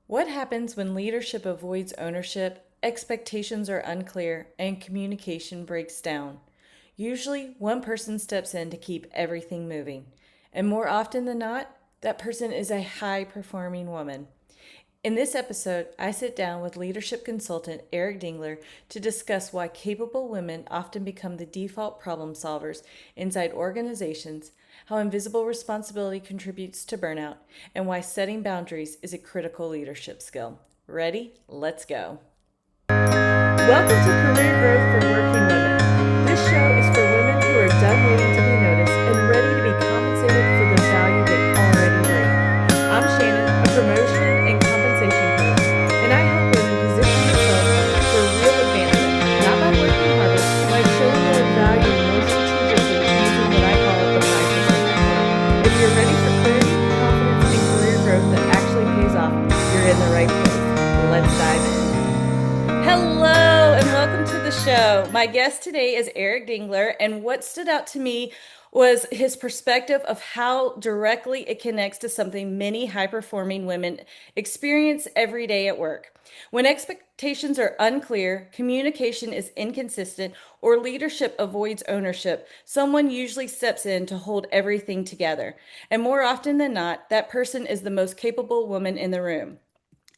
What happens when leadership avoids ownership, expectations are unclear, and communication breaks down? Usually, one person steps in to keep everything moving. And more often than not, that person is a high performing woman. In this episode, I sit down with leadership consultant Eric Dingler to discuss why capable women often become the default problem solvers inside organizations, how invisible responsibility contributes to burnout, and why setting boundaries is a critical leadership skill. Ready? Let's go. Welcome to Career Growth for Working Women. This show is for women who are done waiting to be noticed and ready to be compensated for the value they already bring. I'm Shannon, a promotion and compensation coach, and I help women position themselves for real advancement, not by working harder, but by showing their value more strategically using what I call the 5% method. If you're ready for clarity, confidence, and career growth that actually pays off, you're in the right place. Let's dive in. Hello and welcome to the show. My guest today is Eric Dingler, and what stood out to me was his perspective of how directly it connects to something many high performing women experience every day at work. When expectations are unclear, communication is inconsistent, or leadership avoids ownership, someone usually steps in to hold everything together. And more often than not, that person is the most capable woman in the room.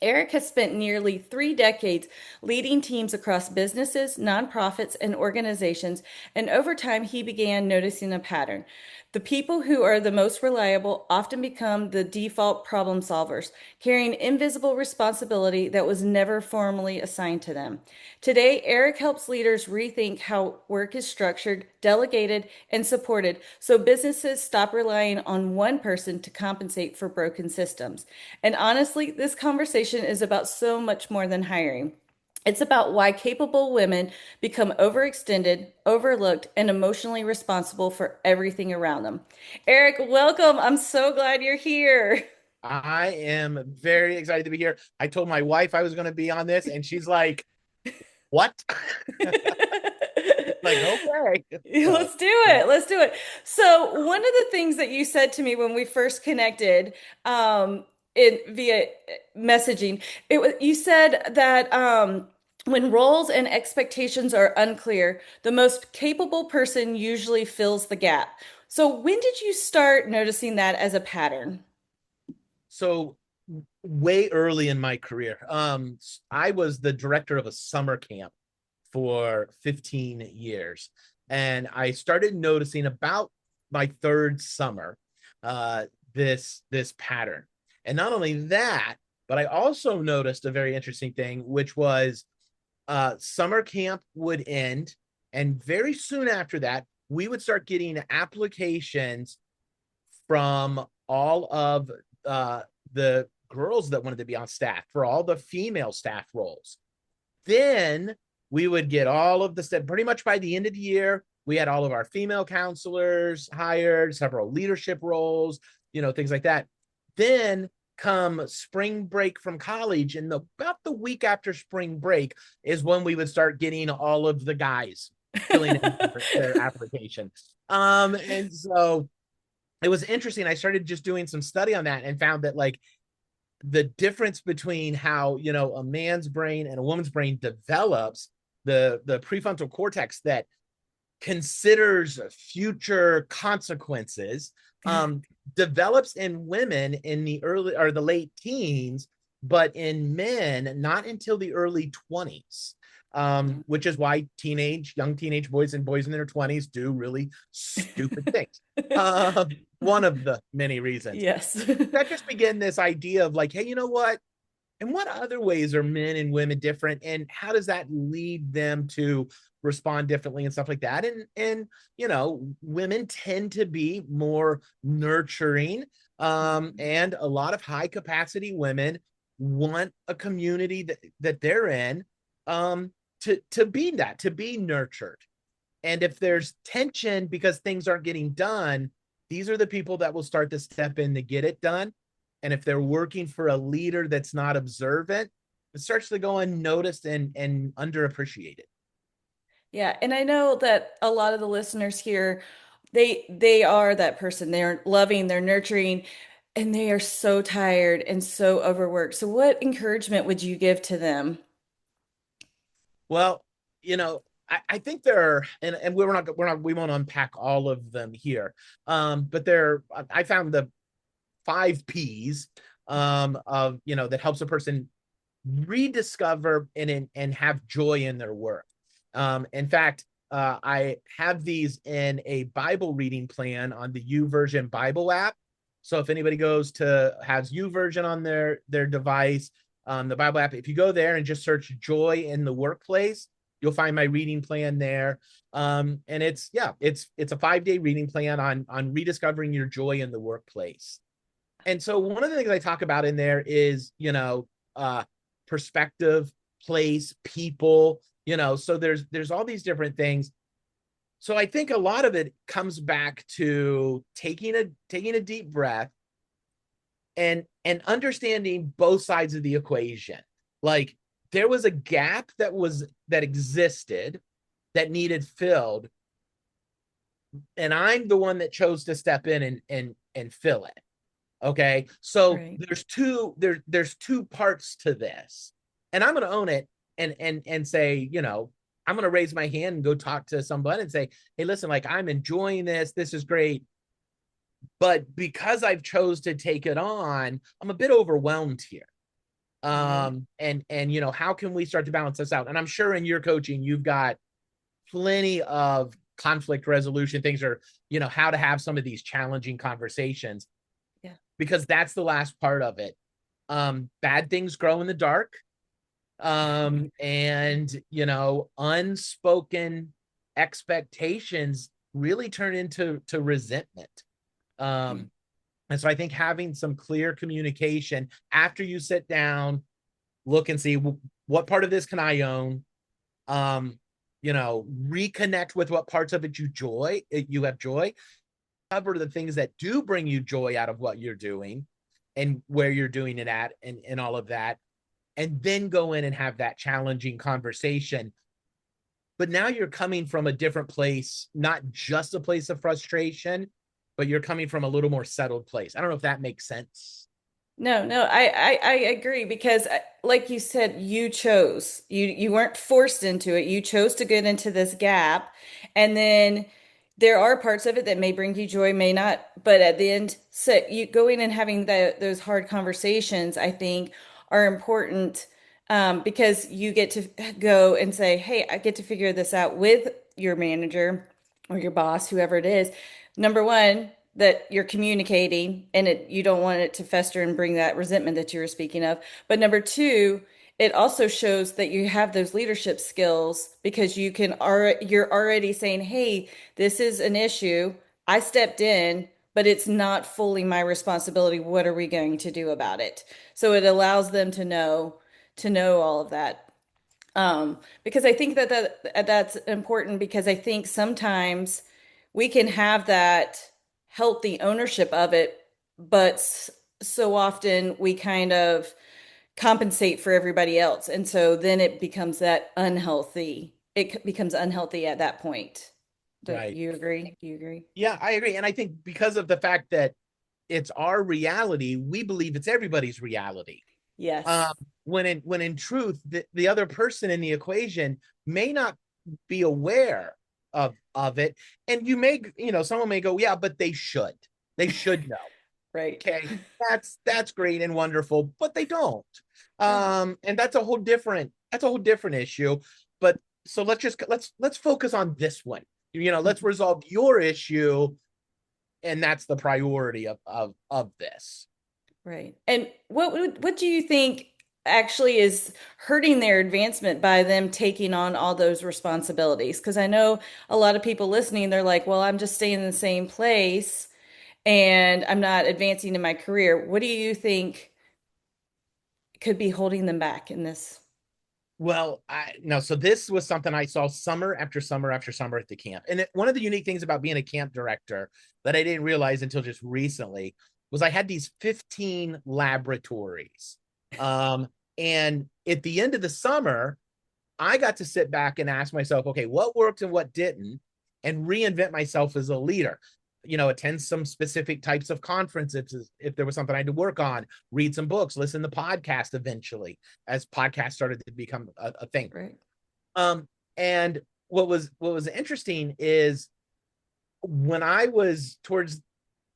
Eric has spent nearly 3 decades leading teams across businesses, nonprofits, and organizations, and over time he began noticing a pattern. The people who are the most reliable often become the default problem solvers, carrying invisible responsibility that was never formally assigned to them. Today, Eric helps leaders rethink how work is structured, delegated, and supported so businesses stop relying on one person to compensate for broken systems. And honestly, this conversation is about so much more than hiring. It's about why capable women become overextended, overlooked, and emotionally responsible for everything around them. Eric, welcome. I'm so glad you're here. I am very excited to be here. I told my wife I was going to be on this, and she's like, "What?" Like, okay. So, Let's do it. Let's do it. So, one of the things that you said to me when we first connected in via messaging, you said that when roles and expectations are unclear, the most capable person usually fills the gap. So, when did you start noticing that as a pattern? so way early in my career, I was the director of a summer camp for 15 years, and I started noticing about my third summer, uh, this pattern. And not only that, but I also noticed a very interesting thing, which was summer camp would end, and very soon after that, we would start getting applications from all of the girls that wanted to be on staff for all the female staff roles. Then we would get all of the stuff pretty much by the end of the year. We had all of our female counselors hired, several leadership roles, things like that. Then come spring break from college, and about the week after spring break is when we would start getting all of the guys filling in their application. And so it was interesting. I started just doing some study on that and found that like the difference between how a man's brain and a woman's brain develops, the prefrontal cortex that considers future consequences, develops in women in the early or the late teens, but in men not until the early 20s. Which is why young teenage boys and boys in their 20s do really stupid things. One of the many reasons Yes. that just began this idea of like, hey, you know what? And what other ways are men and women different? And how does that lead them to respond differently and stuff like that? And women tend to be more nurturing. And a lot of high capacity women want a community that they're in to be that, to be nurtured. And if there's tension because things aren't getting done, these are the people that will start to step in to get it done. And if they're working for a leader that's not observant, it starts to go unnoticed and underappreciated. Yeah, and I know that a lot of the listeners here, they are that person. They're loving, they're nurturing, And they are so tired and so overworked. So, what encouragement would you give to them? Well, I think there are, and we won't unpack all of them here. But I found the 5 P's of, that helps a person rediscover and have joy in their work. In fact, I have these in a Bible reading plan on the YouVersion Bible app. So if anybody has YouVersion on their device, the Bible app, if you go there and just search joy in the workplace, you'll find my reading plan there. And it's a 5-day reading plan on rediscovering your joy in the workplace. And so one of the things I talk about in there is, perspective, place, people, so there's all these different things. So I think a lot of it comes back to taking a deep breath and understanding both sides of the equation. Like, there was a gap that existed that needed filled, and I'm the one that chose to step in and fill it. Okay. So Right. there's two parts to this. And I'm gonna own it and say, I'm gonna raise my hand and go talk to somebody and say, hey, listen, like, I'm enjoying this. This is great. But because I've chose to take it on, I'm a bit overwhelmed here. Right. And how can we start to balance this out? And I'm sure in your coaching, you've got plenty of conflict resolution things, or how to have some of these challenging conversations, Yeah. because that's the last part of it. Bad things grow in the dark. And unspoken expectations really turn into resentment. Mm. And so I think having some clear communication after you sit down, look and see what part of this can I own. Reconnect with what parts of it you have joy, cover the things that do bring you joy out of what you're doing and where you're doing it at, and all of that, and then go in and have that challenging conversation. But now you're coming from a different place, not just a place of frustration, but you're coming from a little more settled place. I don't know if that makes sense. No, no, I agree because like you said, you weren't forced into it. You chose to get into this gap. And then there are parts of it that may bring you joy, may not. But at the end, so you going and having those hard conversations, I think, are important, because you get to go and say, hey, I get to figure this out with your manager or your boss, whoever it is. Number one, that you're communicating and you don't want it to fester and bring that resentment that you were speaking of. But number two, it also shows that you have those leadership skills because you're already saying, hey, this is an issue. I stepped in, but it's not fully my responsibility. What are we going to do about it? So it allows them to know all of that. Because I think that's important, because I think sometimes we can have that healthy ownership of it, but so often we kind of compensate for everybody else, and so then it becomes that unhealthy. It becomes unhealthy at that point. Do Right. you agree? Do you agree? Yeah, I agree. And I think because of the fact that it's our reality, we believe it's everybody's reality. Um, Yes. when in truth, the other person in the equation may not be aware of it. And someone may go, yeah, but they should know. Right. Okay, that's great and wonderful, but they don't. Yeah. And that's a whole different issue. But so let's focus on this one. Let's Mhm. resolve your issue, and that's the priority of this. Right. And what do you think actually is hurting their advancement by them taking on all those responsibilities? Because I know a lot of people listening, they're like, well, I'm just staying in the same place and I'm not advancing in my career. What do you think could be holding them back in this? Well, so this was something I saw summer after summer after summer at the camp. And one of the unique things about being a camp director that I didn't realize until just recently was I had these 15 laboratories. And at the end of the summer, I got to sit back and ask myself, okay, what worked and what didn't, and reinvent myself as a leader. attend some specific types of conferences if there was something I had to work on, read some books, listen to podcasts eventually as podcasts started to become a thing. Right. And what was interesting is when I was towards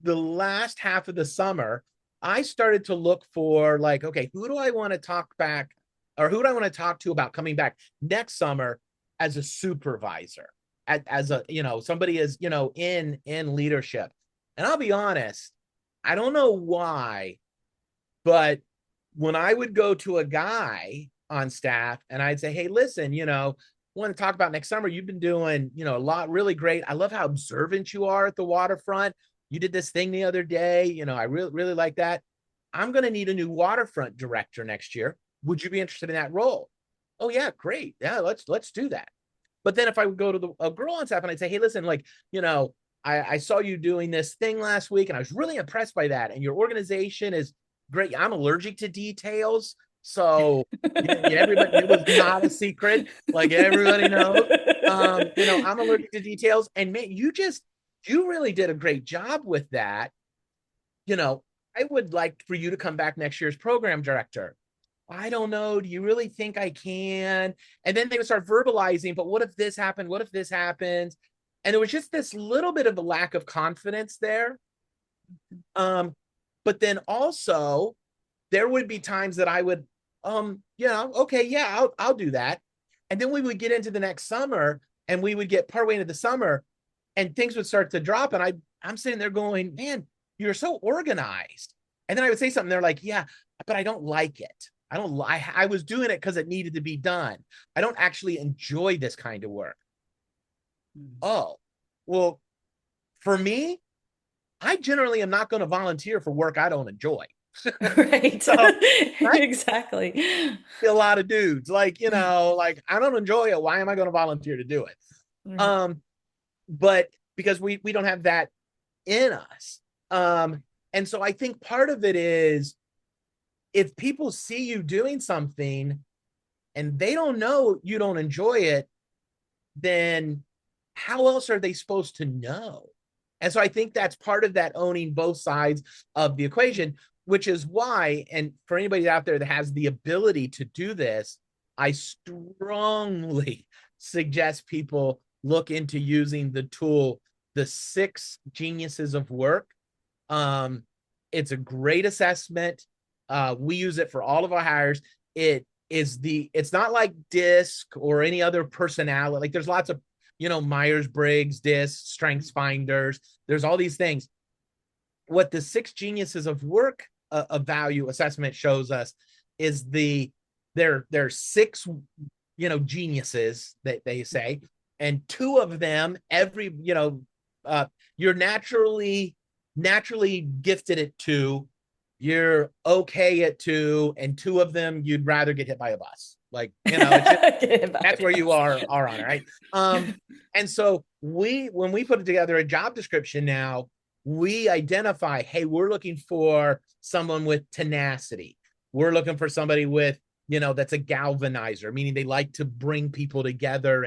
the last half of the summer, I started to look for like, okay, who do I want to talk back or who do I want to talk to about coming back next summer as a supervisor, as a, somebody is, in leadership. And I'll be honest, I don't know why, but when I would go to a guy on staff and I'd say, hey, listen, want to talk about next summer. You've been doing, a lot really great. I love how observant you are at the waterfront. You did this thing the other day. I really, really like that. I'm going to need a new waterfront director next year. Would you be interested in that role? Oh yeah, great. Yeah, let's do that. But then if I would go to a girl on staff and I'd say, hey, listen, like, I saw you doing this thing last week and I was really impressed by that. And your organization is great. I'm allergic to details. So everybody, it was not a secret. Like everybody knows, I'm allergic to details. And man, you really did a great job with that. I would like for you to come back next year's program director. I don't know. Do you really think I can? And then they would start verbalizing, but what if this happened? What if this happens? And there was just this little bit of a lack of confidence there. But then also there would be times that I would, okay, yeah, I'll do that. And then we would get into the next summer and we would get partway into the summer and things would start to drop. And I'm sitting there going, man, you're so organized. And then I would say something, they're like, yeah, but I don't like it. I was doing it because it needed to be done. I don't actually enjoy this kind of work. Oh, well, for me, I generally am not going to volunteer for work I don't enjoy. Right. So, right? Exactly. A lot of dudes like, like I don't enjoy it. Why am I going to volunteer to do it? Right. But because we don't have that in us. And so I think part of it is if people see you doing something and they don't know you don't enjoy it, then how else are they supposed to know? And so I think that's part of that owning both sides of the equation, which is why, and for anybody out there that has the ability to do this, I strongly suggest people look into using the tool, the 6 Geniuses of Work. It's a great assessment. We use it for all of our hires. It's not like DISC or any other personality. Like there's lots of, Myers-Briggs, DISC, Strengths Finders. There's all these things. What the 6 Geniuses of Work of value assessment shows us is there are 6, geniuses that they say, and 2 of them, you're naturally gifted at 2, you're okay at 2, and 2 of them you'd rather get hit by a bus. Like, that's where you are on it, right? And so when we put together a job description now, we identify, hey, we're looking for someone with tenacity. We're looking for somebody with, that's a galvanizer, meaning they like to bring people together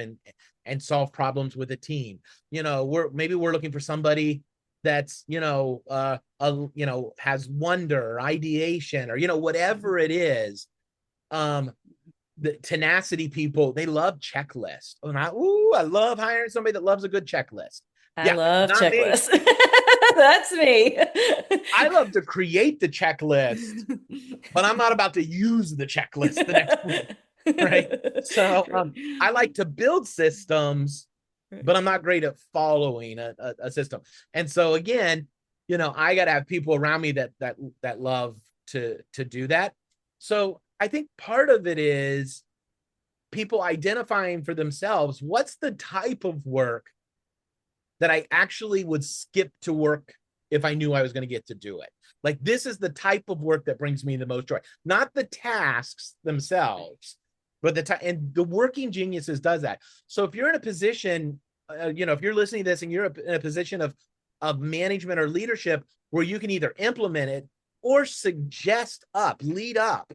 and solve problems with a team. We're looking for somebody that's, has wonder or ideation or, whatever it is. The tenacity people, they love checklists. I love hiring somebody that loves a good checklist. I love checklists. Me. That's me. I love to create the checklist, but I'm not about to use the checklist the next week, right? So I like to build systems, but I'm not great at following a system. And so again, I got to have people around me that love to do that. So I think part of it is people identifying for themselves, what's the type of work that I actually would skip to work if I knew I was going to get to do it. Like, this is the type of work that brings me the most joy, not the tasks themselves, but and the Working Geniuses does that. So if you're in a position, if you're listening to this and you're in a position of management or leadership where you can either implement it or suggest lead up,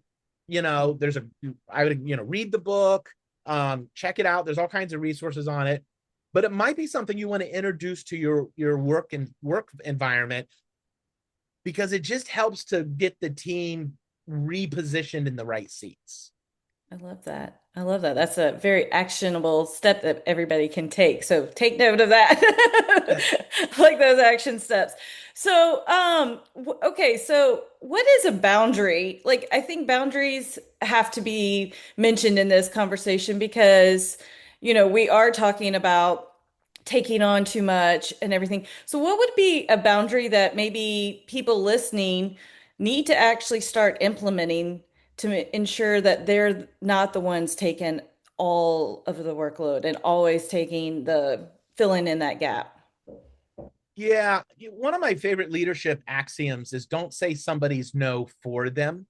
I would, read the book, check it out. There's all kinds of resources on it. but it might be something you want to introduce to your work environment, because it just helps to get the team repositioned in the right seats. I love that. I love that. That's a very actionable step that everybody can take. So take note of that. I like those action steps. So, okay, so what is a boundary? Like, I think boundaries have to be mentioned in this conversation because, we are talking about taking on too much and everything. So, what would be a boundary that maybe people listening need to actually start implementing to ensure that they're not the ones taking all of the workload and always taking the filling in that gap? Yeah, one of my favorite leadership axioms is don't say somebody's no for them.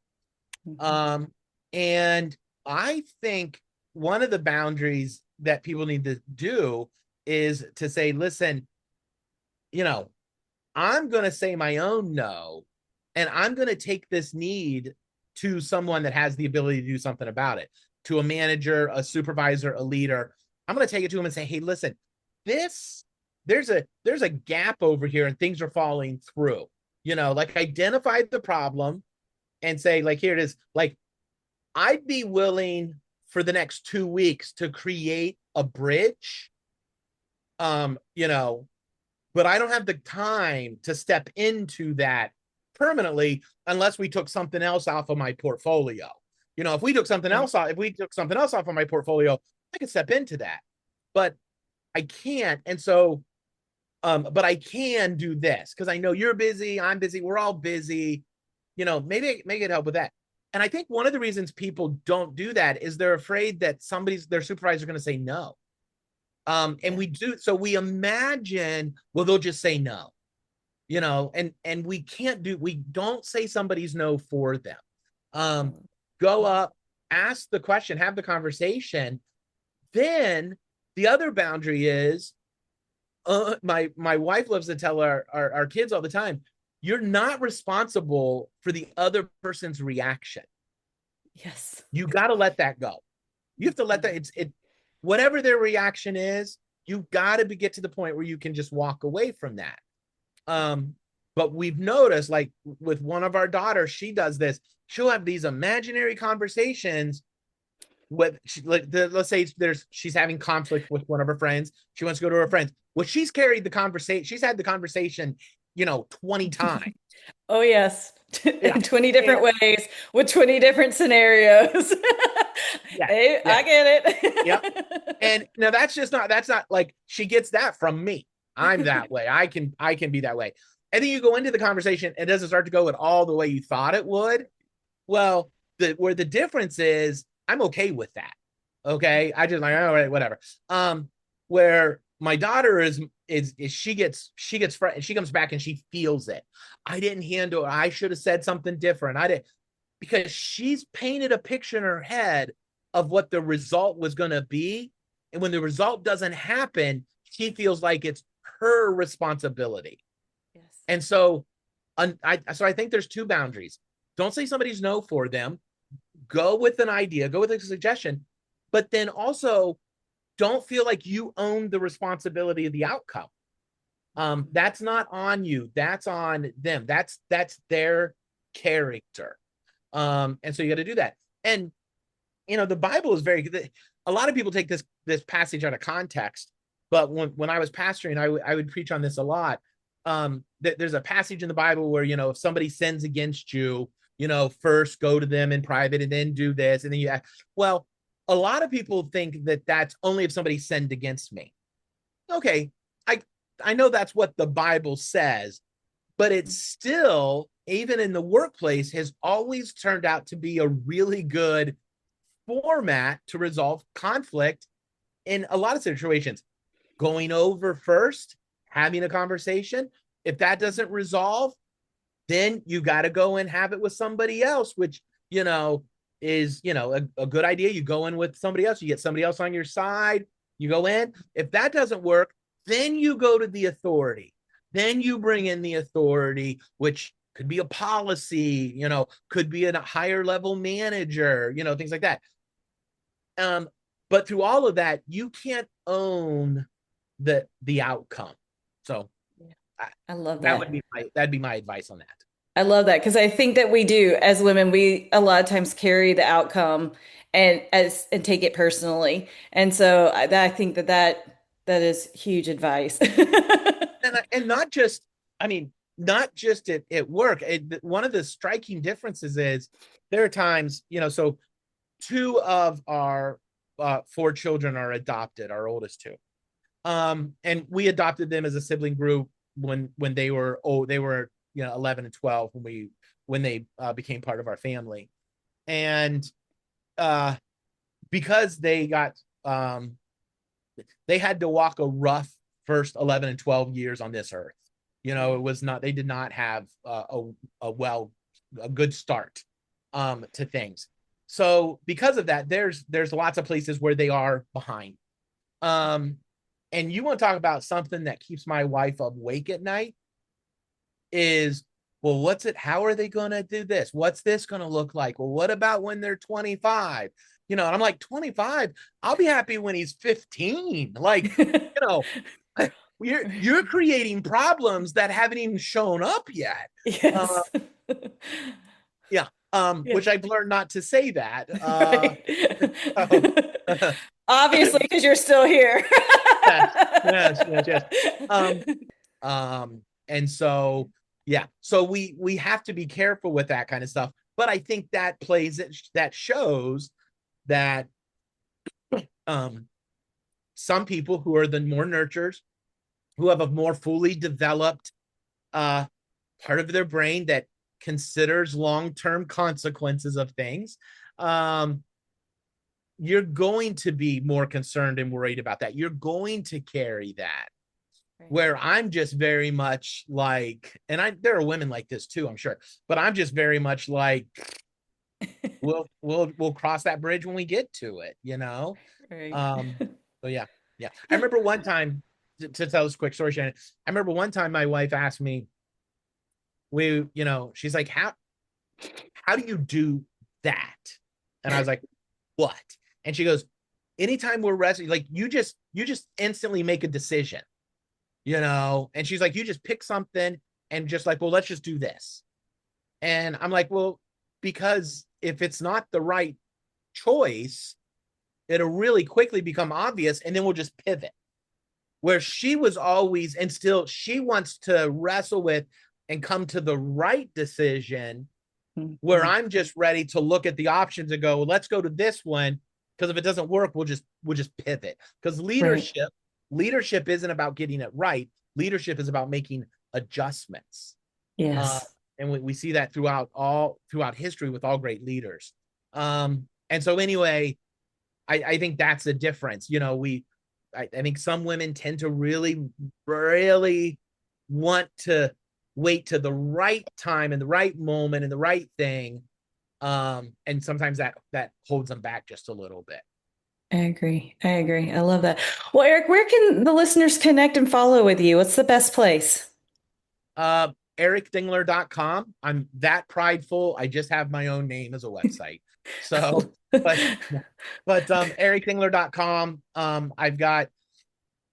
Mhm. Um, and I think one of the boundaries that people need to do is to say, listen, you know, I'm going to say my own no, and I'm going to take this need to someone that has the ability to do something about it, to a manager, a supervisor, a leader. I'm going to take it to him and say, hey, listen, this there's a gap over here and things are falling through. Like identify the problem and say, like, here it is. Like, I'd be willing for the next 2 weeks to create a bridge. Um, you know, but I don't have the time to step into that permanently unless we took something else off of my portfolio. Right. If we took something else off of my portfolio, I could step into that. But I can't. And so, but I can do this because I know you're busy, I'm busy, we're all busy. Maybe make it help with that. And I think one of the reasons people don't do that is they're afraid that their supervisor is going to say no. And Yeah. we imagine, well, they'll just say no, and we don't say somebody's no for them. Um, Go up, ask the question, have the conversation. Then the other boundary is, my wife loves to tell our kids all the time, you're not responsible for the other person's reaction. Yes. You got to let that go. You have to let that, whatever their reaction is, you got to get to the point where you can just walk away from that. Um, but we've noticed, like with one of our daughters, she does this. She'll have these imaginary conversations with, let's say she's having conflict with one of her friends. She wants to go to her friends. Well, she's had the conversation, 20 times. Oh, yes. Yeah. In 20 different And ways with 20 different scenarios. yeah, Hey, yeah, I get yeah. And now that's not like she gets that from me. I'm that way. I can be that way. And then you go into the conversation, and it doesn't start to go at all the way you thought it would. Well, where the difference is, I'm okay with that. Okay. I just like, all right, whatever. Where my daughter is she gets she comes back and she feels it. I didn't handle it. I should have said something different. I didn't, because she's painted a picture in her head of what the result was going to be. And when the result doesn't happen, she feels like it's her responsibility. Yes. And so, I think there's two boundaries. Don't say somebody's no for them. Go with an idea, go with a suggestion, but then also don't feel like you own the responsibility of the outcome. That's not on you. That's on them. That's their character. And so you got to do that. And the Bible is very good. A lot of people take this passage out of context, but when I was pastoring, I would preach on this a lot. There's a passage in the Bible where, if somebody sins against you, first go to them in private and then do this, and then well, a lot of people think that that's only if somebody sinned against me. Okay, I I know that's what the Bible says, but it's still, even in the workplace, has always turned out to be a really good format to resolve conflict in a lot of situations. Going over first, having a conversation. If that doesn't resolve, then you got to go and have it with somebody else, which, is, a good idea. You go in with somebody else, you get somebody else on your side, you go in. If that doesn't work, then you go to the authority. Then you bring in the authority, which could be a policy, could be a higher level manager, things like that. But through all of that, you can't own the outcome. So Yeah. I, I love that would that. be that'd be my advice on that. I love that because I think that we do as women, we a lot of times carry the outcome and take it personally. And so I think that is huge advice. And not just, I mean, not just at work. One of the striking differences is there are times, so two of our four children are adopted, our oldest two. And we adopted them as a sibling group when they were 11 and 12 when they became part of our family. And uh because they had to walk a rough first 11 and 12 years on this earth. It was not, they did not have a good start to things. So because of that, there's lots of places where they are behind. Um, and you want to talk about something that keeps my wife awake at night is, well, how are they going to do this? What's this going to look like? Well, what about when they're 25? And I'm like, 25, I'll be happy when he's 15. Like, you know, you're creating problems that haven't even shown up yet. Uh, Yes. yeah. Yeah. Which I've learned not to say that. Right. So, Obviously, because you're still here. yes, yes. Um, and so yeah, so we have to be careful with that kind of stuff. But I think that shows that um some people who are the more nurturers, who have a more fully developed uh part of their brain that considers long-term consequences of things, um you're going to be more concerned and worried about that. You're going to carry that. Right. Where I'm just very much like, and there are women like this too, I'm sure, but I'm just very much like, we'll cross that bridge when we get to it. Right. Um, so yeah, yeah. I remember one time, to tell this quick story, Shannon. I remember one time my wife asked me, she's like, how do you do that? And I was like, what? And she goes, anytime we're wrestling, like you just instantly make a decision. And she's like, you just pick something and just like, well, let's just do this. And I'm like, well, because if it's not the right choice, it'll really quickly become obvious and then we'll just pivot. Where she was always, and still she wants to wrestle with and come to the right decision, where Mhm. I'm just ready to look at the options and go, well, let's go to this one, because if it doesn't work, we'll just pivot. Because Right. leadership isn't about getting it right. Leadership is about making adjustments. Uh, Yes. and we see that throughout history with all great leaders. And so anyway, I think that's the difference. I think some women tend to really, really want to wait to the right time and the right moment and the right thing. And sometimes that holds them back just a little bit. I agree. I agree. I love that. Well, Eric, where can the listeners connect and follow with you? What's the best place? Uh, ericdingler.com. I'm that prideful. I just have my own name as a website. So, but ericdingler.com. I've got,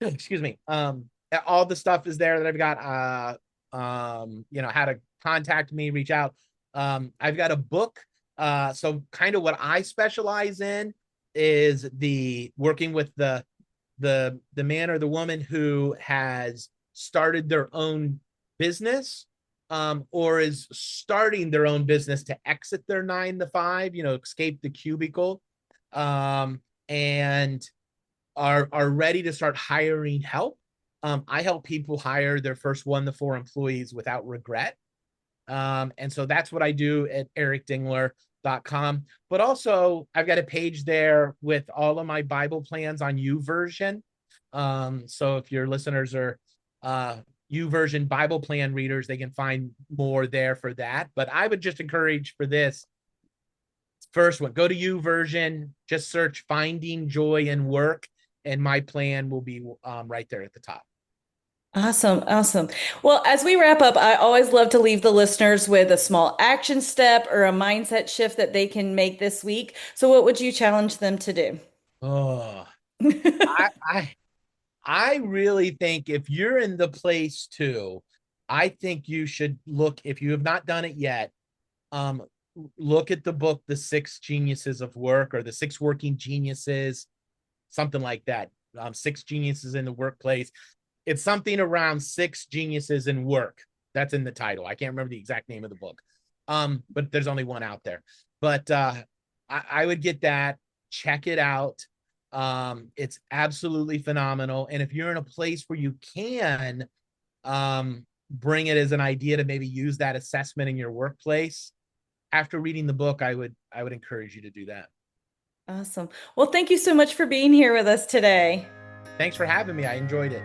excuse me, all the stuff is there that I've got. How to contact me, reach out. I've got a book. So kind of what I specialize in is the working with the man or the woman who has started their own business, or is starting their own business to exit their 9 to 5, escape the cubicle, and are ready to start hiring help. I help people hire their first 1 to 4 employees without regret. And so that's what I do at ericdingler.com. But also, I've got a page there with all of my Bible plans on YouVersion. So if your listeners are YouVersion Bible plan readers, they can find more there for that. But I would just encourage for this first one, go to YouVersion, just search Finding Joy in Work, and my plan will be right there at the top. Awesome. Awesome. Well, as we wrap up, I always love to leave the listeners with a small action step or a mindset shift that they can make this week. So, what would you challenge them to do? Oh, I I really think if you're in the place too, I think you should look, if you have not done it yet, um, look at the book, The Six Geniuses of Work, or The Six Working Geniuses, something like that. Six Geniuses in the Workplace. It's something around six geniuses in work. That's in the title. I can't remember the exact name of the book. But there's only one out there. But I would get that, check it out. It's absolutely phenomenal. And if you're in a place where you can bring it as an idea to maybe use that assessment in your workplace, after reading the book, I would encourage you to do that. Awesome. Well, thank you so much for being here with us today. Thanks for having me. I enjoyed it.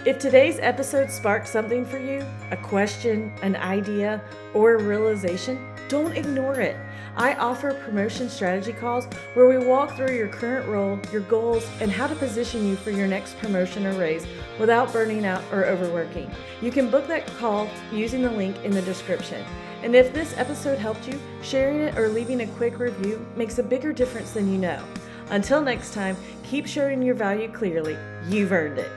If today's episode sparked something for you, a question, an idea, or a realization, don't ignore it. I offer promotion strategy calls where we walk through your current role, your goals, and how to position you for your next promotion or raise without burning out or overworking. You can book that call using the link in the description. And if this episode helped you, sharing it or leaving a quick review makes a bigger difference than you know. Until next time, keep showing your value clearly. You've earned it.